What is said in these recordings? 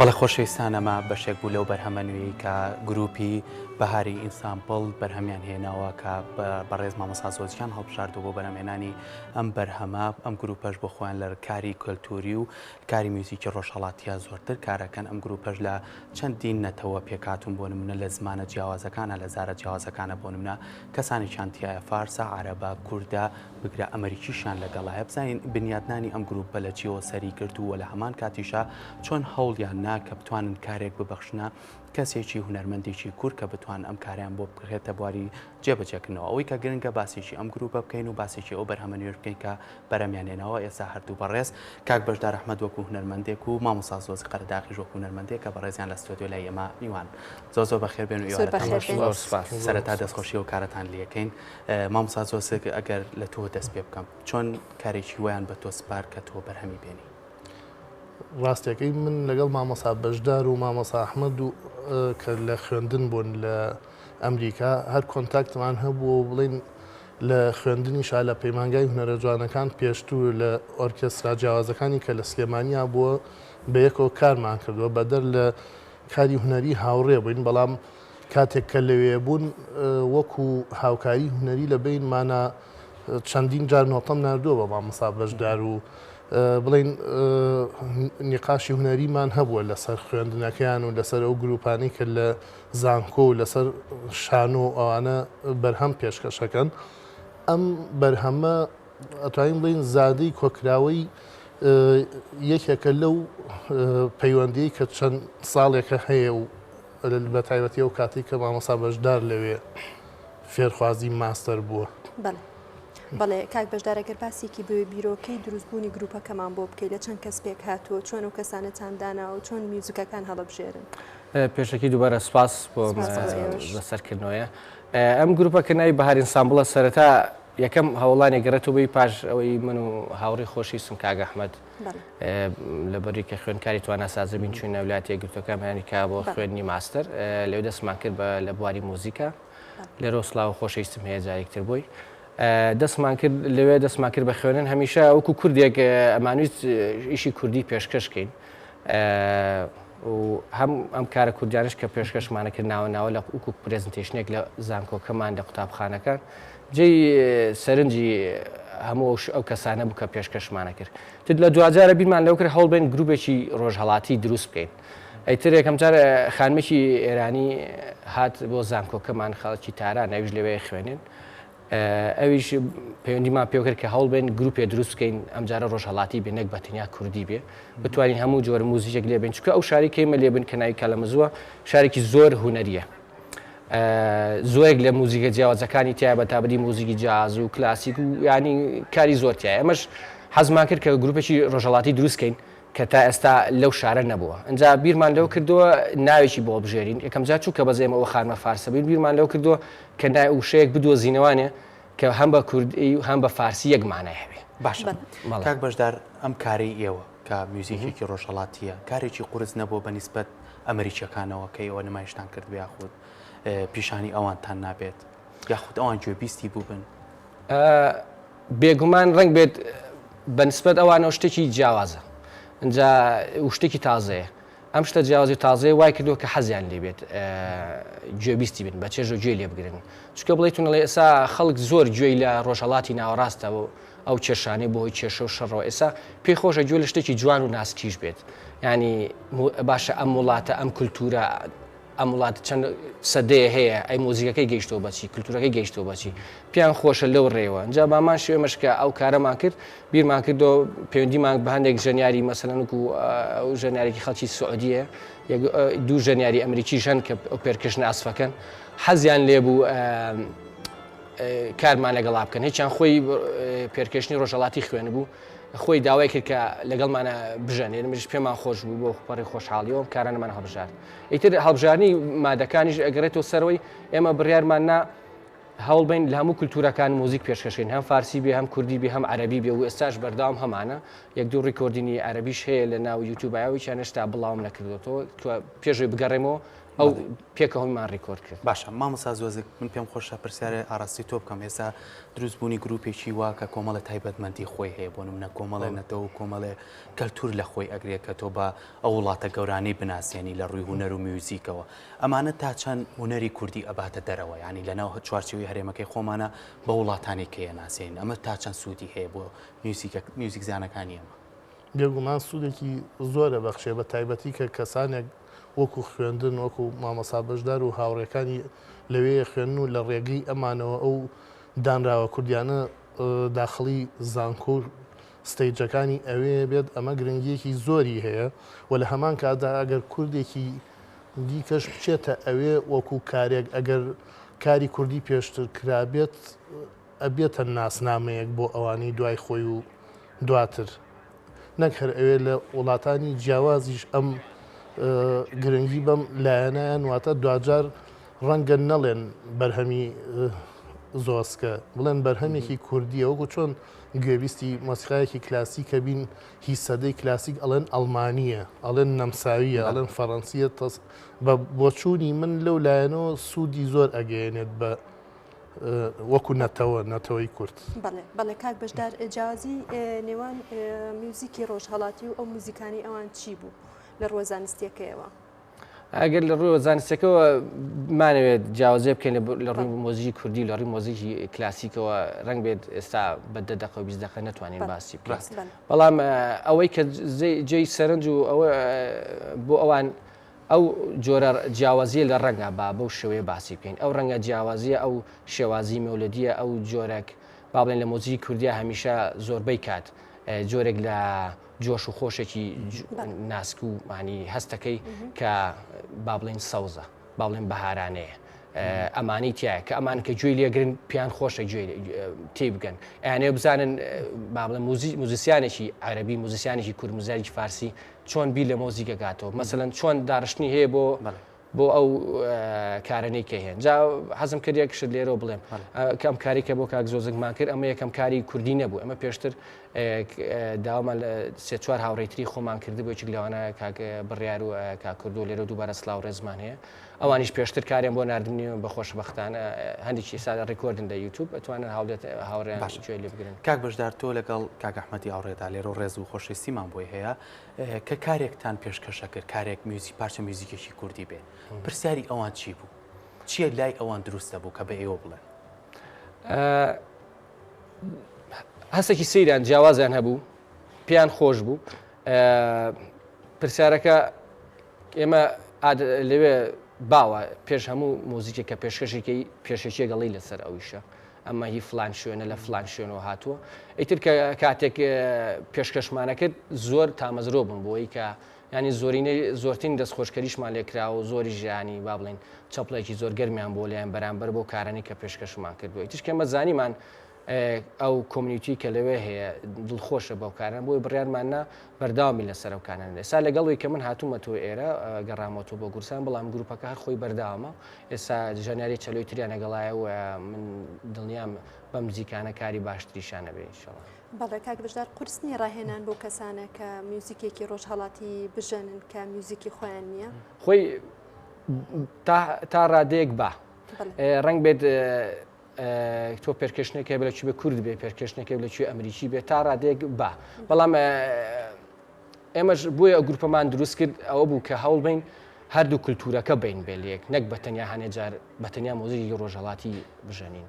بەڵێ خۆشەویستان ئەمە بەشێک بوو لەو بەرهەمە نوێی کە گروپی بەهاری ئینسامپڵ بەرهەمیان هێناوە کە بەڕێز مامۆستا زۆزیان هەڵبژاردووە بۆ بەرهەمهێنانی ئەم بەرهەمە ئەم گروپەش بۆ خۆیان لە کاری کەلتوری و کاری میوزیکی ڕۆژهەڵاتیە زۆرتر کارەکەن. ئەم گروپەش لە چەندین نەتەوە پێکاتون بۆ نمونە لە زمانە جیاوازەکانە لە زارە جیاوازەکانە بۆ نمونە کەسانی چانتیایە فارسە عەرەبە کووردە بگرە ئەمریکیشان لەگەڵایە بزانین بنیادنانی ئەم گروپە لە چیەوە سەری کردووە لە هەمان کاتیشە چۆن هەوڵیان ناکە بتوانن کارێک ببەخشنە کەسێکی هونەرمەندێکی کورد کە بتوان ئەم کاریان بۆ بکرێتە بواری جێبەجێکردنەوە. ئەوەی کە گرنگە باسێکی ئەم گروپە بکەین و باسێکی ئەو بەرهەمە نوێ بکەین کە بەرهەمیانێنەوە ئێستا هەردوو بەڕێز کاک بەشدار ئەحمەد وەکو هونەرمەندێک و مامۆستا زۆزی قەرەداغیش وەکو هونەرمەندێک کە بەڕێزیان لە ستۆدیۆ لای ئێمە میوان. زۆر بەخێر بێن و ئێوارەتان سەرەتا دەستخۆشی و کارەتان لەکەین. مامۆستا زۆزی ئەگەر لە تۆ دەست پێ بکەم چۆن کارێکی ویان بە تۆ سپار کە تۆ بەرهەمی بێنی؟ ڕاستیەکەی من لەگەڵ مامۆستا بەشدار و مامۆستا ئەحمەد و کە لە خوێندن بوون لە ئەمریکا هەر کۆنتاکتمان هەبوو و بڵین لە خوێندنیشا لە پەیمانگای هونەرە جوانەکان پێشتوو لە ئۆرکێسترا جیاوازەکانی کە لە سلێمانیا بووە بە یەکەوە کارمان کردووە بەدەر لە کاری هونەری هاوڕێ بووین، بەڵام کاتێک کە لەوێ بوون وەکو هاوکاری هونەری لە بینمانە چەندین جار نۆتەم نردووە بە مامۆستا بەشدار و بڵین نیقاشی هونەریمان هەبووە لەسەر خوێندنەکەیان و لەسەر ئەو گروپانی کە لە زانکۆ و لەسەر شان و ئەوانە بەرهەم پێشکەشەکەن. ئەم بەرهەمە ئەتوانین بڵین زادەی کۆکراوەی یەکێکە لەو پەیوەندیی کە چەند ساڵێکە هەیە و بە تایبەتی ئەو کاتی کە مامۆستا بەشدار لەوێ فێرخوازی ماستەر بووە. بەڵێ کاک بەشدارەگەر باسێکی بۆ بیرۆکەی دروستبوونی گروپەکەمان بۆ بکەیت لە چەند کەس پێک هاتووە چۆن و کەسانەتاندانا و چۆن میوزیکەکان هەڵەبژێرن. پێشەکی دووبارە سپاس بۆ بەسەرکردنەوەیە. ئەم گروپەکەنایی بەهار ئینسامپڵە سەرەتا یەکەم هەوڵانی گەڕێتەوەی پاش ئەوەی من و هاوڕێی خۆشویستم کاک ئەحمەد لەبەری کە خوێندکاری تواناسازە بین چووینە ویلایەتە یەکگرتووەکە ئەمریکا بۆ خوێندنی ماستەر لەوێ دەستمان کرد لە بواری مۆزیکە لێرە سڵاو خۆشەویستم هەیە جارێکتر بووی دەستمان کرد لەوێ دەستمان کرد بە خوێنن هەمیشە وەکو کوردێک ئەمانویست ئیشی کوردی پێشکەشکەین و هەم ئەم کارە کوردیانش کە پێشکەشمانە کرد ناوە لە وەکو پرێزنتێشنێک لە زانکۆکەمان لە قوتابخانەکان جێی سەرنجی هەموو ئەو کەسانە بوو کە پێشکەشمانە کرد. لە دوجارە بیرمان لەو کرد هەوڵ بین گروپێکی ڕۆژهەڵاتی دروست بکەین. ئەیتر یەکەم جار خانمێکی ئێرانی هات بۆ زانکۆکەمان خەڵکی تاران ناویش لەوێ خوێنن ئەویش پەیوەندیمان پێ کرد کە هەوڵ بین گروپێ دروست بکەین ئەم جارە ڕۆژهەڵاتی بێنێک بە تەنیا کوردی بێ بتوانین هەموو جۆرە موزیکێک لێ بین چونکە ئەو شاری کەیمە لێبن کە ناوی کەلەمەزووە شارێکی زۆر هونەریە زۆرێک لە موزیکە جیاوازەکانی تایە بە تابەتی موزیکی جاز و کلاسیک و ینی کاری زۆر تایە. ئەمەش حەزمان کرد کە گروپێکی ڕۆژهەڵاتی دروستکەین کە تا ئێستا لەو شارە نەبووە. ئەنجا بیرمان لەو کردووە ناوێکی بۆ بژێرین یەکەم جار چووکە بەزێمەوە خانمە فارسە بین بیرمان لەو کردووە کە وشەیەک بدۆزینەوانێ کە هەم بە کوردی و هەم بە فارسی یەک مانای هەبێ. باشە کاک بەشدار ئەم کاری ئێوە کە میوزیکێکی ڕۆژهەڵاتیە کارێکی قورس نەبووە بەنیسبەت ئەمریکیەکانەوە کە ئێوە نمایشتان کرد یاخود پیشانی ئەوانتان نابێت یاخود ئەوان گوێبیستی بووبن؟ بێگومان ڕەنگ بێت بەنسبەت ئەوانە شتێکی جیاوازە ئەجا شتێکی تازەیە. ئەم شتە جیاوازی تازەیە وای کردووە کە حەزیان لێبێت گوێبیستی بن بە چێژ و گوێ لێ بگرن چونکە بڵێتونە لە ئێستا خەڵک زۆر گوێی لە ڕۆژهەڵاتی ناوەڕاستە و ئەو کێشانەی بۆی کێشە و شەڕەوە ئێستا پێی خۆشە گوێ لە شتێکی جوان و ناسکیش بێت ینی باشە ئەم وڵاتە ئەم کولتورە ئەم وڵات چەند سەدەیە هەیە ئەی مۆزیکەکەی گەیشتەوە بەچی کولتورەکەی گەیشتەوە بەچی پیان خۆشە لەو ڕێوە ئەنجا بامان شوێمەشکە ئەو کارەمان کرد بیرمان کردەوە پەیوەندیمان بە هەندێک ژەنیاری مەسەلەن وەکو ئەو ژەنیارێکی خەڵکی سعودیە دوو ژەنیاری ئەمریکی ژەن کە ئەو پێرکەشنە ئاسفەکەن حەزیان لێبوو کارمان لەگەڵا بکەن هیچیان خۆی پێرکەشنی ڕۆژهەڵاتی خوێن بوو خۆی داوای کرد کە لەگەڵمانە بژەنێن منیش پێمان خۆش بوو بۆ پەڕی خۆشحاڵیەوە کارانەمان هەڵبژار. ئیتر هەڵبژارنی مادەکانیش ئەگەڕێتەوە سەرەوەی ئێمە بڕیارمان نا هەوڵ بین لە هەموو کولتورەکان موزیک پێشکەشین هەم فارسی بێ هەم کوردی بێ هەم عەرەبی بێ و ئێستاش بەردەوام هەمانە یەک دوو ڕیکۆردینی عەرەبیش هەیە لە ناو یوتیوبایەوە چیان هێشتا بڵاوم نەکردوێتەوە پێشوی بگەڕێمەوە ئەو پێکەوەیمان ڕیکۆرد کرد. باشە مامۆستا زۆزێک من پێم خۆشە پرسیارە ئاراستی تۆ بکەم ئێستا دروستبوونی گروپێکی وا کە کۆمەڵە تایبەتمەندی خۆی هەیە بۆ نمونە کۆمەڵێ نەتەوە کۆمەڵێ کەلتور لە خۆی ئەگرێت کە تۆ بە ئەو وڵاتە گەورانەی بناسیێنی لە ڕووی هونەر و میوزیکەوە ئەمانە تا چەند هونەری کوردی ئەباتە دەرەوە ینی لەناو چوارچێوی هەرێمەکەی خۆمانە بە وڵاتانی کەیە ناسیێن ئەمە تا چەند سوودی هەیە بۆ میوزیک زانەکانی ئەمە بێگومان سوودێکی زۆرە بەخشێ بە تایبەتی کە کەسانێک وەکو خوێندن وەکو مامەسا بەشدار و هاوڕێکانی لەوەیە خوێن و لە ڕێگەی ئەمانەوە ئەو دانراوە کوردیانە داخڵی زانکۆ ستەیجەکانی ئەوێ بێت ئەمە گرنگیەکی زۆری هەیە و لە هەمان کادا ئەگەر کوردێکی دیکەش بچێتە ئەوێ وەکو کارێک ئەگەر کاری کوردی پێشتر کرابێت ئەبێتە ناسنامەیەک بۆ ئەوانەی دوای خۆی و دواتر نەک هەر ئەوێ لە وڵاتانی جیاوازیش ئەم گرنگی بەم لایەنیان واتە دوجار ڕەنگە نەڵێن بەرهەمی زۆسکە بڵێن بەرهەمێکی کوردیە وەکو چۆن گوێویستی مۆسیقایەکی کلاسیکە بین هی سەدەی کلاسیک ئەڵێن ئەڵمانیە ئەڵێن نەمساویە ئەڵێن فەڕەنسیە بە بۆچوونی من لەو لایەنەوە سوودی زۆر ئەگەیەنێت بە وەکو نەتەوەی کورد. بەڵێ کاک بەشدار جیاوازی نێوان میوزیکی ڕۆژهەڵاتی و ئەو موزیکانی ئەوان چی بوو لە ڕۆژ زانستیەکەیەوە؟ ئەگەر لە ڕووی زانستیەکەەوە مانەوێت جیاوازێ بکەین لە ڕووی مۆزیکی کوردی لە ڕووی مۆزیکی کلاسیکەوە ڕنگ بێت ئێستا بە 10 دقیقە و 20 دقیقە ناتوانین باسی بکەین. بەڵام ئەوەی کە جێی سەرنج و ئەوە بۆ ئەوان ئەو جۆرە جیاوازیە لە ڕەنگە بەو شێوەیە باسی بکەین ئەو ڕەنگە جیاوازیە ئەو شێوازی مەولەدیە ئەو جۆرێک با بڵێن لە مۆزیکی کوردیە هەمیشە زۆربەی کات جۆرێک لە جۆش و خۆشێکی ناسک و مانی هەستەکەی کە با بڵێن سەوزە با بڵێن بەهارانەیە ئەمانی تایە کە ئەمان کە گوێی لێگرن پیان خۆشە تێ بگەن ئەیانێ بزانن با بڵێن موزیسیانێکی عەرەبی موزیسیانێکی کورد موزیسیانێکی فارسی چۆن بیر لە مۆزیکە گاتەوە مەسەڵەن چۆن داڕشتنی هەیە بۆ ئەو کارانەی کە هێن جا حەزم کرد یەکشت لێرەوە بڵێم کەم کاری کە بۆ کاک زۆزێکمان کرد ئەمە یەکەم کاری کوردی نەبوو ئەمە پێشتر داوامان لە 3-4 هاوڕێتری خۆمان کردی بۆ چ لەوانە کاک بڕیار و کاکردو لێرە دووبارە سلااو ڕێزمان هەیە ئەوانیش پێشتر کاریان بۆ نردنی بە خۆشبەختانە هەندێکی سادە ڕێکۆردن لە یوتیوب ئەتوانن هاوڕێیان گوێ لێ بگرن. کاک بەشدار تۆ لەگەڵ کاک ئەحمەدی هاوڕێدا لێرە و ڕێز و خۆشەویستیمان بۆی هەیە کە کارێکتان پێشکەشە کرد کارێک پارچە میوزیکێکی کوردی بێ پرسیاری ئەوان چی بوو؟ چیە لای ئەوان دروستە بوو کە بە ئێوە بڵێن؟ هەستێکی سەیران جیاوازیان هەبوو پێیان خۆش بوو پرسیارەکە ئێمە لەوێ باوە پێش هەموو مۆزیکێک کە پێشکەشێکی پێشەکیە گەڵی لەسەر ئەویشە ئەمە هی فلان شوێنە لە فلان شوێنەوە هاتووە ئیتر کە کاتێک پێشکەشمانە کرد زۆر تامەزرۆ بووم بۆی کە ینی زۆرترین دەستخۆشکەریشمان لێکرا و زۆری ژیانی با بڵێن چەپڵێکی زۆر گەرمیان بۆ لایەن بەرامبەر بۆ کارانی کە پێشکەشمان کردبووی تشکەمە زانیمان ئەو کۆمیونیتی کە لەوێ هەیە دڵخۆشە بەو کاران بۆی بڕیارماننا بەرداوامی لەسەر ئەو کاران ئێستا لەگەڵەوەی کە من هاتوومەتەوە ئێرە گەڕامەوە بۆ گورسان بەڵام گروپەکە هەر خۆی بەرداوامە ئێستا ژەنیاری چەلۆی تریانە گەڵایە و من دڵنیام بە مزیکانە کاری باشتریشانە بێ ئینشاڵڵا. بەڵێ کاک بەشدار قورسنی ڕاهێنان بۆ کەسانە کە میوزیکێکی ڕۆژهەڵاتی بژێنن کە میوزیکی خۆیان نییە خۆی تا ڕادەیەک بە ڕنگ بێت تۆ پێرکەشتێکە بە لەکوێ بە کورد بێ پێرکەشتێکە لەکوێ ئەمریکی بێت تا ڕادەیەک بە بەڵام ئێمەش بۆیە ئەو گروپەمان دروست کرد ئەوە بوو کە هەوڵ بین هەردوو کولتورەکە بین بێلێک نەک بەتەنیا هەنێجار بەتەنیا مۆزیکی ڕۆژهەڵاتی بژەنین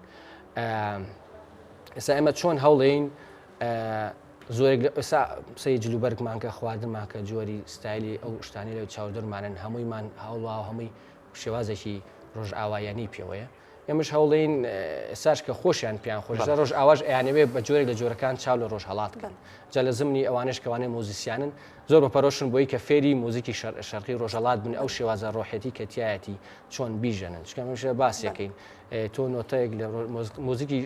ئێستا ئێمە چۆن هەوڵین زۆرێک ئێستا سەی جلوبەرگمان کە خواردنمان کە جۆری ستایلی ئەو شتانی لە چاودەرمانن هەموویمان هەوڵوا هەمووی شێوازێکی ڕۆژ ئاوایانی پێوەیە ئێمەش هەوڵین ئێساش کە خۆشیان پیان خۆش ڕۆژ ئاواژ ئەیانەوێ بە جۆرێک لە جۆرەکان چاو لە ڕۆژ هەڵات بکەن جا لە زمانی ئەوانش کەوانێ مۆزیسیانن زۆر بەپەرۆشن بۆی کە فێری مۆزیکی شەرقی ڕۆژهەڵات بن ئەو شێوازە ڕۆحەتی کە تایەتی چۆن بیژەنن چکەمەشە باسیەکەین تۆ نۆتەیەک لە مۆزیکی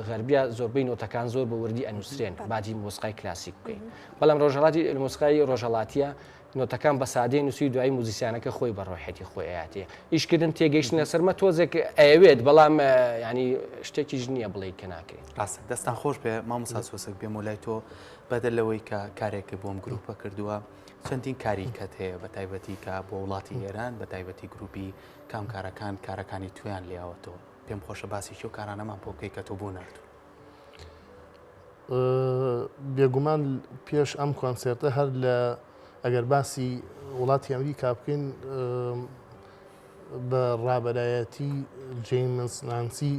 غەربیە زۆربەی نۆتەکان زۆر بە وردی ئەنووسرێن باجی مۆسیقای کلاسیک بکەین بەڵام ڕۆژهەڵاتی مۆسیقای ڕۆژهەڵاتیە نۆتەکان بە سادەی نووسی دوای موزیسیانەکە خۆی بە ڕۆحەتی خۆیەتی ئیشکردن تێگەیشتنە سەرمە تۆزێک ئەوێت بەڵام ینی شتێکیش نییە بڵێ کە ناکەین ڕاستە دەستان خۆش بێ مامۆستا سۆسک بێم و لای تۆ بەدەر لەوەی کە کارێکی بۆم گروپە کردووە چەندین کاریکەت هەیە بە تایبەتی کە بۆ وڵاتی ئێران بە تایبەتی گروپی کام کارەکانی تویان لیاوەتەوە پێم خۆشە باسیی و کارانەمان بۆ بکەی کە تۆ بوو نردوو. بێگومان پێش ئەم کۆنسێرتە هەر لە ئەگەر باسی وڵاتی ئەمریکا بکەین بە ڕابەرایەتی جیمس نانسی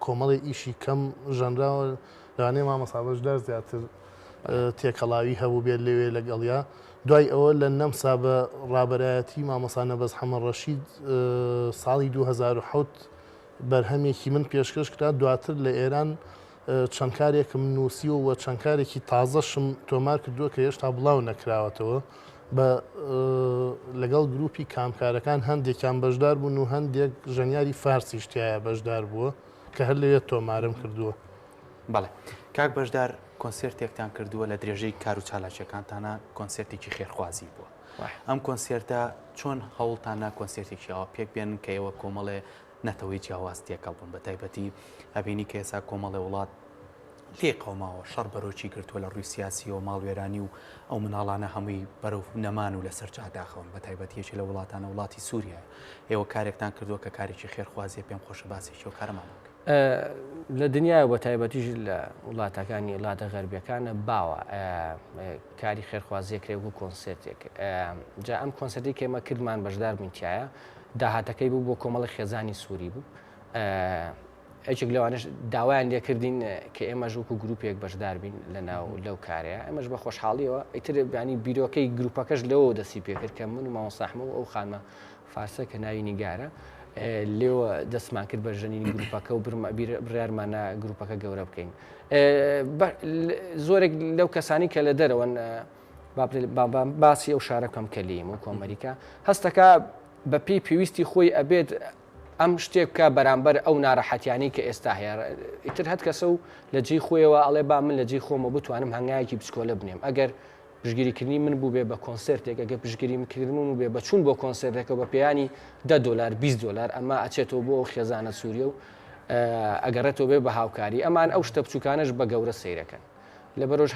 کۆمەڵی ئیشی کەم ژەنراوە لەوانەیە مامەستا بەشدار زیاتر تێکەڵاوی هەبوو بێت لەوێ لەگەڵیا. دوای ئەوە لە نەمسا بە ڕابەرایەتی مامەستا نەبەز حەمەد ڕەشید ساڵی 2007 بەرهەمێکی من پێشکەش کرا. دواتر لە ئێران چەند کارێکم نووسیەوە و چەند کارێکی تازەشم تۆمار کردووە کە هێشتا بڵاو نەکراوەتەوە بە لەگەڵ گروپی کامکارەکان هەندێکیان بەشدار بوون و هەندێک ژەنیاری فارسی شتیایە بەشدار بووە کە هەر لەوێت تۆمارم کردووە. بەڵێ کاک بەشدار کۆنسێرتێکتان کردووە لە درێژەی کار و چالاکیەکانتانە کۆنسێرتێکی خێرخوازی بووە. ئەم کۆنسێرتە چۆن هەوڵتانە کۆنسێرتێکی ئەوە پێک بێن کە ئێوە کۆمەڵێ نەتەوەی جیاواز تێکەڵ بوون بە تایبەتی ئەبینی کە ئێستا کۆمەڵێ وڵات لێ قەوماوە شەڕ بەرۆکی گرتووە لە ڕووی سیاسی و ماڵوێرانی و ئەو مناڵانە هەمووی بەرەو نەمان و لەسەر جاداخەون بە تایبەتیەکی لە وڵاتانە وڵاتی سووریا ئێوە کارێکتان کردووە کە کارێکی خێرخوازیە پێم خۆشە باسێکی و کارەمان بکە. لە دنیای بە تایبەتیش لە وڵاتەکانی وڵاتە غەربیەکانە باوە کاری خێرخوازیەکرێ و کۆنسێرتێک جا ئەم کۆنسەرتی کێمە کردمان بەشدار بووینتیایە داهاتەکەی بوو بۆ کۆمەڵی خێزانی سووری بوو. ئەیچێک لەوانش داوایان لێکردین کە ئێمەش وەکو گروپێک بەشدار بین لەو کارەیە ئەمەش بە خۆشحاڵیەوە ئیتر ینی بیرۆکەی گروپەکەش لەوە دەستی پێکرد کە من و مامۆستا ئەو خانمە فارسە کە ناوی نیگارە لێوە دەستمان کرد بە ژەنینی گروپەکە و بڕیارمانە گروپەکە گەورە بکەین. زۆرێک لەو کەسانی کە لە دەرەوەن باسی ئەو شارەکەم کە لێم و کۆمەریکا هەستەکە بە پێی پێویستی خۆی ئەبێت ئەم شتێک بکە بەرامبەر ئەو ناڕەحەتیانی کە ئێستا هەیە. ئیتر هەت کەسە و لە جێی خۆیەوە ئەڵێ با من لە جێی خۆمە بتوانم هەنگایەکی پسکۆلە بنێم. ئەگەر پشگیریکردنی من بوو بێ بە کۆنسێرتێک ئەگە پشگیریکردن بێ بە چوون بۆ کۆنسێرتێکە بە پێیانی $10 $20 ئەمە ئەچێتەوە بۆ ئەو خێزانە سووریە و ئەگەڕێتەوە بێ بە هاوکاری ئەمان ئەو شتە بچووکانش بە گەورە سەیرەکەن. لە بەرۆژ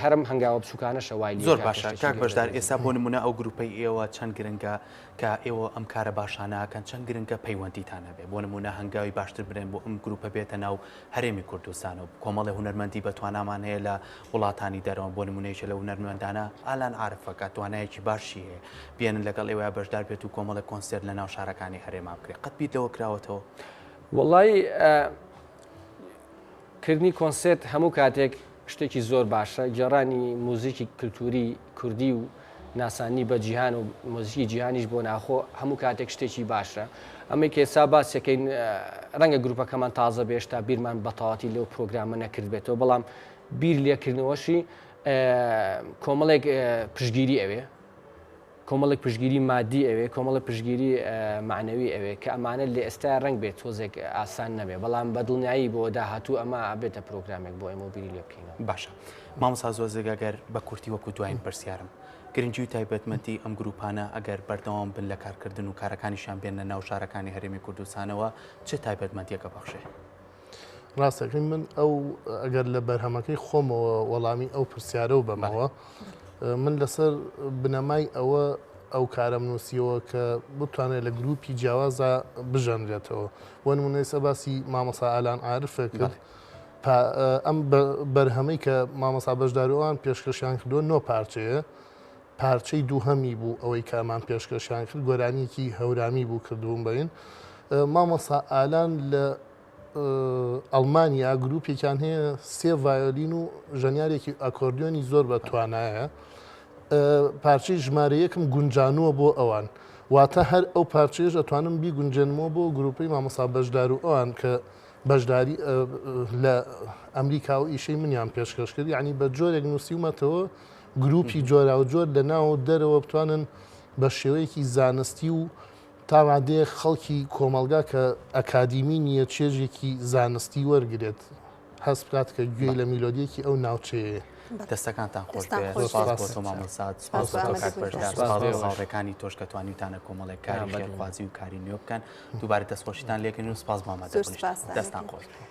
هەرم هەنگاوە بچووکانە شەوای زۆر باشە کاک بەشدار ئێستا بۆ نمونە ئەو گروپەی ئێوە چەند گرنگە کە ئێوە ئەم کارە باشانەکەن چەند گرنگە پەیوەندیتانە بێ بۆ نمونە هەنگاوی باشتر برێن بۆ ئەم گروپە بێتە ناو هەرێمی کوردستانە و کۆمەڵی هونەرمەندی بەتوانامان هەیە لە وڵاتانی دەرەوە بۆ نمونەیەکی لە هونەرمەندانە ئالان عارفەکە توانایەکی باشی هەیە بێنن لەگەڵ ئێوە بەشدار بێت و کۆمەڵی کۆنسێرت لە ناو شارەکانی هەرێما بکرێت قەت بیرەوە کراوەتەوە. وەڵی کردنی کۆنسێرت هەموو کاتێک شتێکی زۆر باشە گێڕانی موزیکی کللتوری کوردی و ناسانی بە جیهان و مۆزیکی جیهانیش بۆ ناخۆ هەموو کاتێک شتێکی باشە. ئەمەی کە ئێستا باسیەکەین ڕەنگە گروپەکەمان تازە بێشتا بیرمان بەتەواتی لەو پرۆگرامە نەکرد بێتەوە بەڵام بیر لێکردنەوەشی کۆمەڵێک پشگیری ئەوێ کۆمەڵێک پشگیری مادی ئەوێ کۆمەڵی پشگیری معنەوی ئەوێ کە ئەمانە لێ ئێستا ڕنگ بێت تۆزێک ئاسان نەبێ بەڵام بەدڵنیایی بۆ داهاتوو ئەمە بێتە پرۆگرامێک بۆ ئێمە بیری لێ بکەینەوە. باشە مامۆستا زۆزگەگەر بە کورتی وەکو دوایین پرسیارم گرنگی و تایبەتمەندی ئەم گروپانە ئەگەر بەردەوام بن لە کارکردن و کارەکانیشان بێنە ناو شارەکانی هەرێمی کوردستانەوە چه تایبەتمەندیەکە بەخشێ؟ ڕاستەکەی من ئەو ئەگەر لە بەرهەمەکەی خۆمەوە وەڵامی ئەو پرسیارە و بەمەوە من لەسەر بنەمای ئەو کارم نووسیەوە کە بتوانێت لە گروپی جیاوازە بژەنرێتەوە بۆ نمونەی سەباسی مامۆستا ئالان عارفە کرد ئەم بەرهەمەی کە مامۆستا بەشداروان پێشکەشیان کردووە 9 پارچەیە پارچەی دووهەمی بوو ئەوەی کامان پێشکەشیان کرد گۆرانیکی هەورامی بوو کردوون بین مامۆستا ئالان لە ئەڵمانیا گروپێکیان هەیە 3 ڤایۆلین و ژەنیارێکی ئەکۆردیۆنی زۆر بە توانایە پارچەی ژمارە یەکم گونجانووە بۆ ئەوان واتە هەر ئەو پارچەیەش ئەتوانم بیگونجێنمەوە بۆ گروپی مامۆستا بەشدار و ئەوان کە بەشداری لە ئەمریکا و ئیشەی منیان پێشکەش کرد یعنی بە جۆرێک نووسیومەتەوە گروپی جۆرا و جۆر لە ناو دەرەوە بتوانن بە شێوەیەکی زانستی و تاوادەیە خەڵکی کۆمەلگا کە ئەکادیمی نییە چێژێکی زانستی وەرگێت هەست بکات کە گوێی لە میلۆدیەکی ئەو ناوچەیە. دەستەکانتان خۆش بێ تۆشکە توانیتانە کۆمەڵێک کاری خێرخوازی و کاری نوێ بکەن دووبارە دەستخۆشیتان لێکردن و سپاس مامەدە دەستان خۆش.